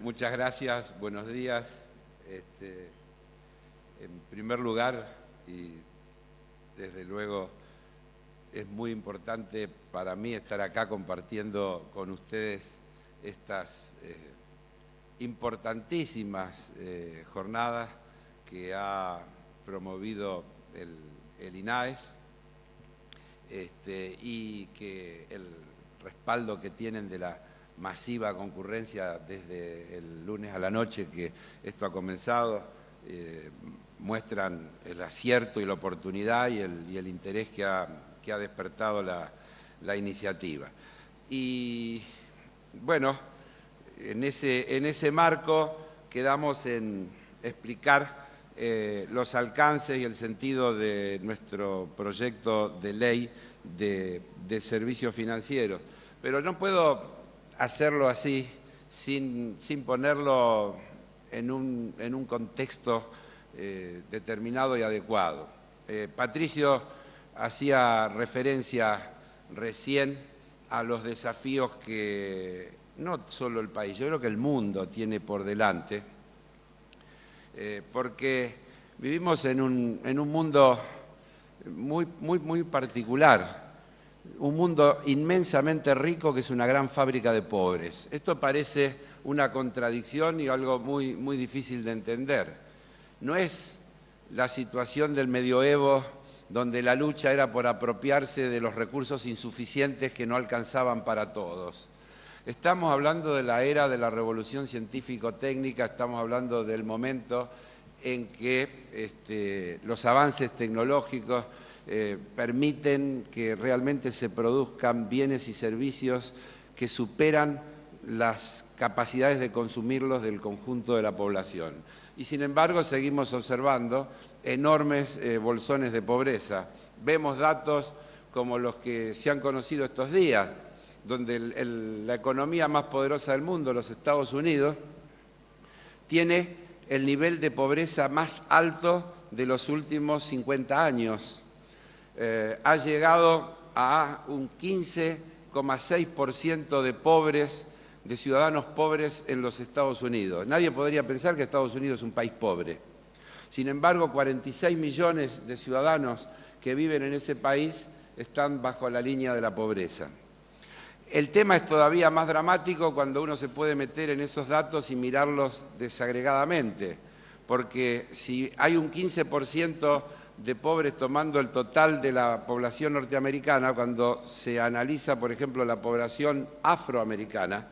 muchas gracias, buenos días. En primer lugar, y desde luego es muy importante para mí estar acá compartiendo con ustedes estas importantísimas jornadas que ha promovido el INAES y que el respaldo que tienen de la masiva concurrencia desde el lunes a la noche que esto ha comenzado, muestran el acierto y la oportunidad y el interés que ha despertado la iniciativa. Y bueno, en ese marco quedamos en explicar los alcances y el sentido de nuestro proyecto de ley de servicios financieros. Pero no puedo hacerlo así sin ponerlo en un contexto determinado y adecuado. Patricio hacía referencia recién a los desafíos que no solo el país, yo creo que el mundo tiene por delante, porque vivimos en un mundo muy particular, un mundo inmensamente rico que es una gran fábrica de pobres. Esto parece una contradicción y algo muy difícil de entender. No es la situación del medioevo donde la lucha era por apropiarse de los recursos insuficientes que no alcanzaban para todos. Estamos hablando de la era de la revolución científico-técnica, estamos hablando del momento en que los avances tecnológicos permiten que realmente se produzcan bienes y servicios que superan las capacidades de consumirlos del conjunto de la población. Y sin embargo seguimos observando enormes bolsones de pobreza. Vemos datos como los que se han conocido estos días, donde la economía más poderosa del mundo, los Estados Unidos, tiene el nivel de pobreza más alto de los últimos 50 años. Ha llegado a un 15,6% de pobres, de ciudadanos pobres en los Estados Unidos. Nadie podría pensar que Estados Unidos es un país pobre. Sin embargo, 46 millones de ciudadanos que viven en ese país están bajo la línea de la pobreza. El tema es todavía más dramático cuando uno se puede meter en esos datos y mirarlos desagregadamente, porque si hay un 15% de pobres tomando el total de la población norteamericana, cuando se analiza, por ejemplo, la población afroamericana,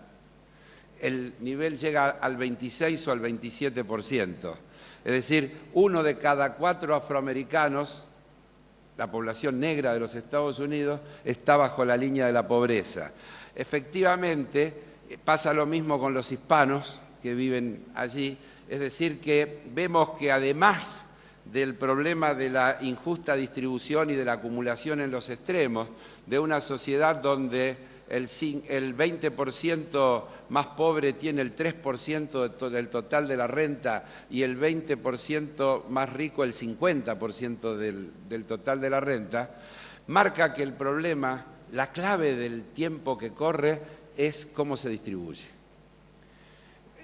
el nivel llega al 26 o al 27%. Es decir, 1 de cada 4 afroamericanos, la población negra de los Estados Unidos, está bajo la línea de la pobreza. Efectivamente, pasa lo mismo con los hispanos que viven allí, es decir, que vemos que además del problema de la injusta distribución y de la acumulación en los extremos, de una sociedad donde el 20% más pobre tiene el 3% del total de la renta y el 20% más rico el 50% del total de la renta, marca que el problema, la clave del tiempo que corre es cómo se distribuye.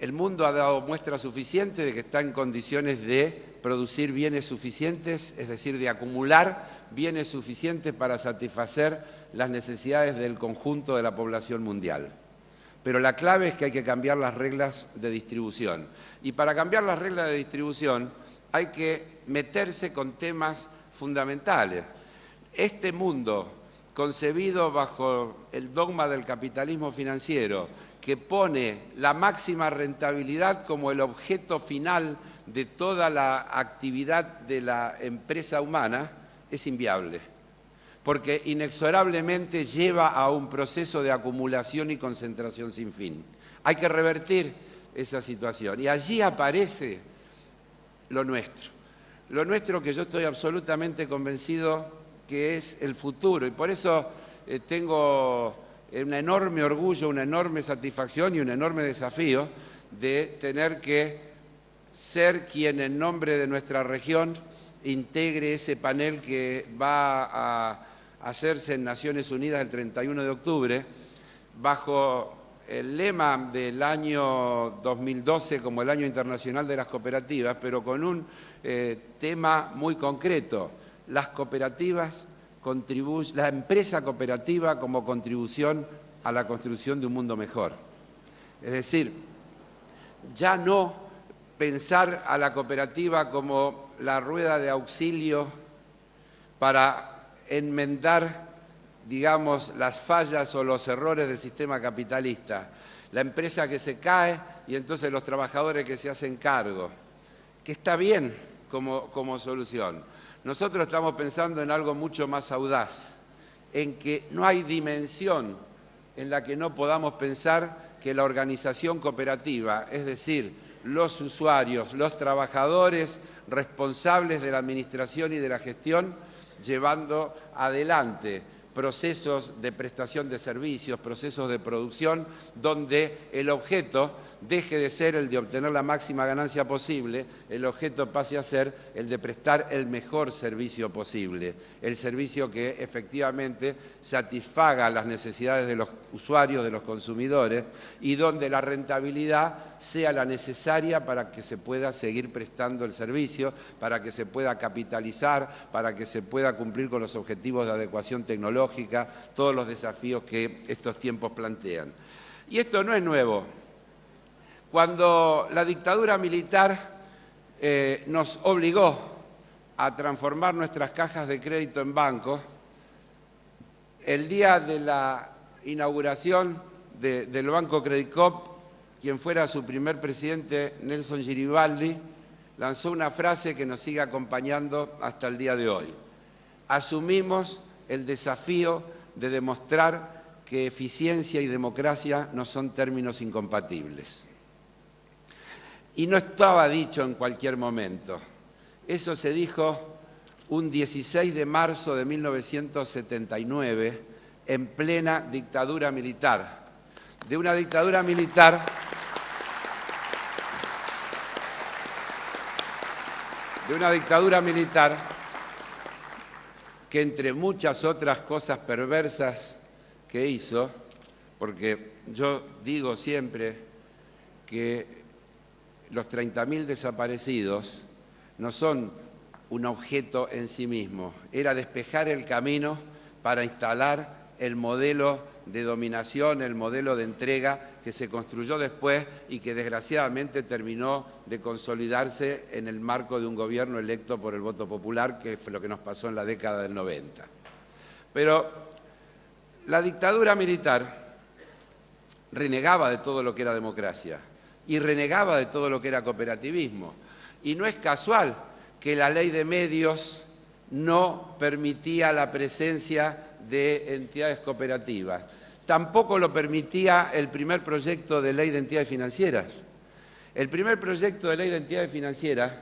El mundo ha dado muestra suficiente de que está en condiciones de producir bienes suficientes, es decir, de acumular bienes suficientes para satisfacer las necesidades del conjunto de la población mundial. Pero la clave es que hay que cambiar las reglas de distribución. Y para cambiar las reglas de distribución hay que meterse con temas fundamentales. Este mundo, concebido bajo el dogma del capitalismo financiero, que pone la máxima rentabilidad como el objeto final de toda la actividad de la empresa humana, es inviable, porque inexorablemente lleva a un proceso de acumulación y concentración sin fin. Hay que revertir esa situación y allí aparece lo nuestro que yo estoy absolutamente convencido que es el futuro, y por eso tengo un enorme orgullo, una enorme satisfacción y un enorme desafío de tener que ser quien en nombre de nuestra región integre ese panel que va a hacerse en Naciones Unidas el 31 de octubre bajo el lema del año 2012 como el Año Internacional de las Cooperativas, pero con un tema muy concreto. Las cooperativas contribuyen, la empresa cooperativa como contribución a la construcción de un mundo mejor. Es decir, ya no pensar a la cooperativa como la rueda de auxilio para enmendar, digamos, las fallas o los errores del sistema capitalista. La empresa que se cae y entonces los trabajadores que se hacen cargo, que está bien como solución. Nosotros estamos pensando en algo mucho más audaz, en que no hay dimensión en la que no podamos pensar que la organización cooperativa, es decir, los usuarios, los trabajadores responsables de la administración y de la gestión, llevando adelante procesos de prestación de servicios, procesos de producción, donde el objeto deje de ser el de obtener la máxima ganancia posible, el objeto pase a ser el de prestar el mejor servicio posible, el servicio que efectivamente satisfaga las necesidades de los usuarios, de los consumidores, y donde la rentabilidad sea la necesaria para que se pueda seguir prestando el servicio, para que se pueda capitalizar, para que se pueda cumplir con los objetivos de adecuación tecnológica, todos los desafíos que estos tiempos plantean. Y esto no es nuevo. Cuando la dictadura militar nos obligó a transformar nuestras cajas de crédito en bancos, el día de la inauguración del Banco Credit Coop, quien fuera su primer presidente, Nelson Giribaldi, lanzó una frase que nos sigue acompañando hasta el día de hoy. Asumimos el desafío de demostrar que eficiencia y democracia no son términos incompatibles. Y no estaba dicho en cualquier momento. Eso se dijo un 16 de marzo de 1979, en plena dictadura militar. De una dictadura militar que entre muchas otras cosas perversas que hizo, porque yo digo siempre que los 30.000 desaparecidos no son un objeto en sí mismo, era despejar el camino para instalar el modelo de dominación, el modelo de entrega que se construyó después y que desgraciadamente terminó de consolidarse en el marco de un gobierno electo por el voto popular, que fue lo que nos pasó en la década del 90. Pero la dictadura militar renegaba de todo lo que era democracia y renegaba de todo lo que era cooperativismo. Y no es casual que la ley de medios no permitía la presencia de entidades cooperativas. Tampoco lo permitía el primer proyecto de ley de entidades financieras. El primer proyecto de ley de entidades financieras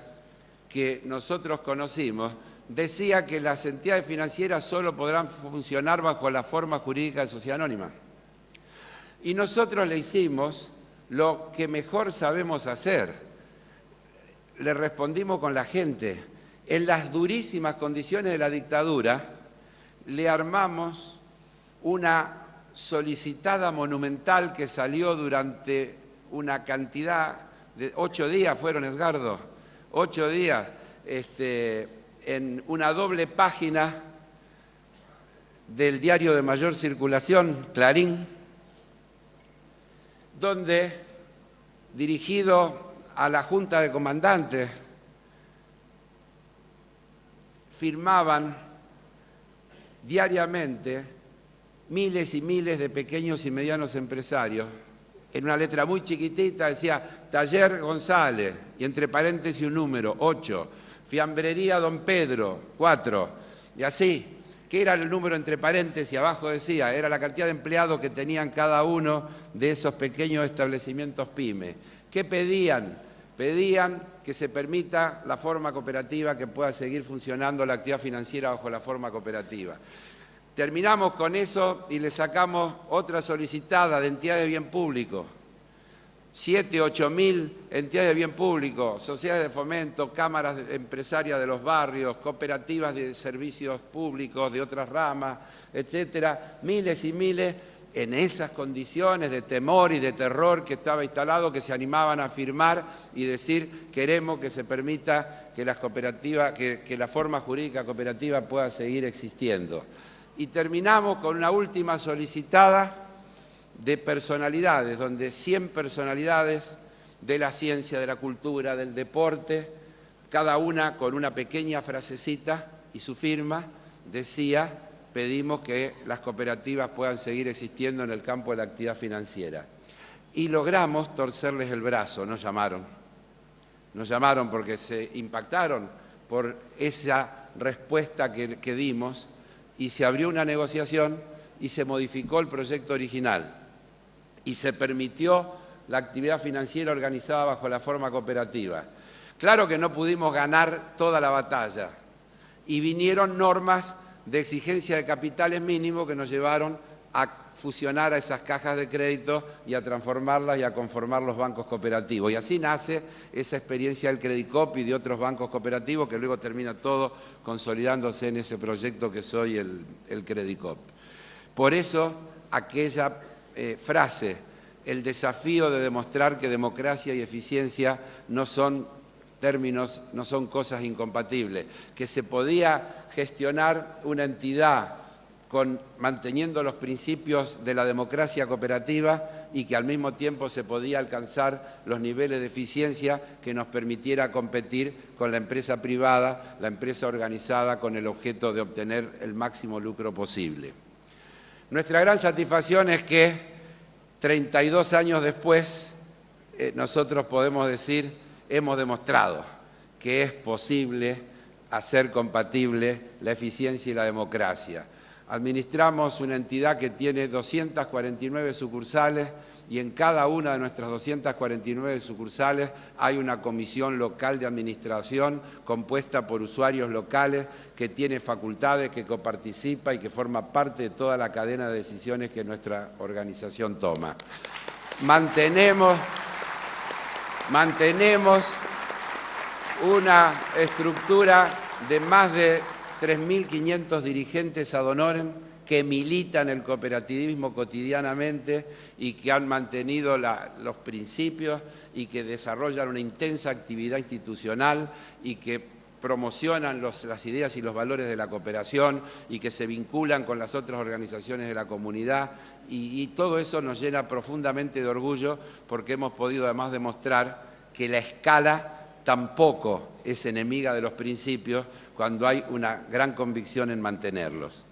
que nosotros conocimos decía que las entidades financieras solo podrán funcionar bajo la forma jurídica de sociedad anónima. Y nosotros le hicimos lo que mejor sabemos hacer. Le respondimos con la gente. En las durísimas condiciones de la dictadura, le armamos una solicitada monumental que salió durante una cantidad de 8 días, fueron, Edgardo, 8 días, en una doble página del diario de mayor circulación, Clarín, donde, dirigido a la Junta de Comandantes, firmaban diariamente miles y miles de pequeños y medianos empresarios. En una letra muy chiquitita decía Taller González, y entre paréntesis un número, 8, Fiambrería Don Pedro, 4, y así, que era el número entre paréntesis, abajo decía, era la cantidad de empleados que tenían cada uno de esos pequeños establecimientos pyme. ¿Qué pedían? Pedían que se permita la forma cooperativa, que pueda seguir funcionando la actividad financiera bajo la forma cooperativa. Terminamos con eso y le sacamos otra solicitada de entidades de bien público. 7, 8 mil entidades de bien público, sociedades de fomento, cámaras empresarias de los barrios, cooperativas de servicios públicos de otras ramas, etcétera, miles y miles, en esas condiciones de temor y de terror que estaba instalado, que se animaban a firmar y decir queremos que se permita que las cooperativas, que la forma jurídica cooperativa pueda seguir existiendo. Y terminamos con una última solicitada de personalidades, donde 100 personalidades de la ciencia, de la cultura, del deporte, cada una con una pequeña frasecita y su firma, decía: pedimos que las cooperativas puedan seguir existiendo en el campo de la actividad financiera. Y logramos torcerles el brazo, nos llamaron. Nos llamaron porque se impactaron por esa respuesta que dimos y se abrió una negociación y se modificó el proyecto original y se permitió la actividad financiera organizada bajo la forma cooperativa. Claro que no pudimos ganar toda la batalla y vinieron normas de exigencia de capitales mínimos que nos llevaron a fusionar a esas cajas de crédito y a transformarlas y a conformar los bancos cooperativos. Y así nace esa experiencia del Credicop y de otros bancos cooperativos que luego termina todo consolidándose en ese proyecto que soy el Credicop. Por eso aquella frase, el desafío de demostrar que democracia y eficiencia no son términos, no son cosas incompatibles, que se podía gestionar una entidad manteniendo los principios de la democracia cooperativa y que al mismo tiempo se podía alcanzar los niveles de eficiencia que nos permitiera competir con la empresa privada, la empresa organizada con el objeto de obtener el máximo lucro posible. Nuestra gran satisfacción es que 32 años después nosotros podemos decir hemos demostrado que es posible hacer compatible la eficiencia y la democracia. Administramos una entidad que tiene 249 sucursales y en cada una de nuestras 249 sucursales hay una comisión local de administración compuesta por usuarios locales que tiene facultades, que coparticipa y que forma parte de toda la cadena de decisiones que nuestra organización toma. Mantenemos una estructura de más de 3.500 dirigentes ad honorem que militan el cooperativismo cotidianamente y que han mantenido los principios y que desarrollan una intensa actividad institucional y que promocionan las ideas y los valores de la cooperación y que se vinculan con las otras organizaciones de la comunidad y todo eso nos llena profundamente de orgullo porque hemos podido además demostrar que la escala tampoco es enemiga de los principios cuando hay una gran convicción en mantenerlos.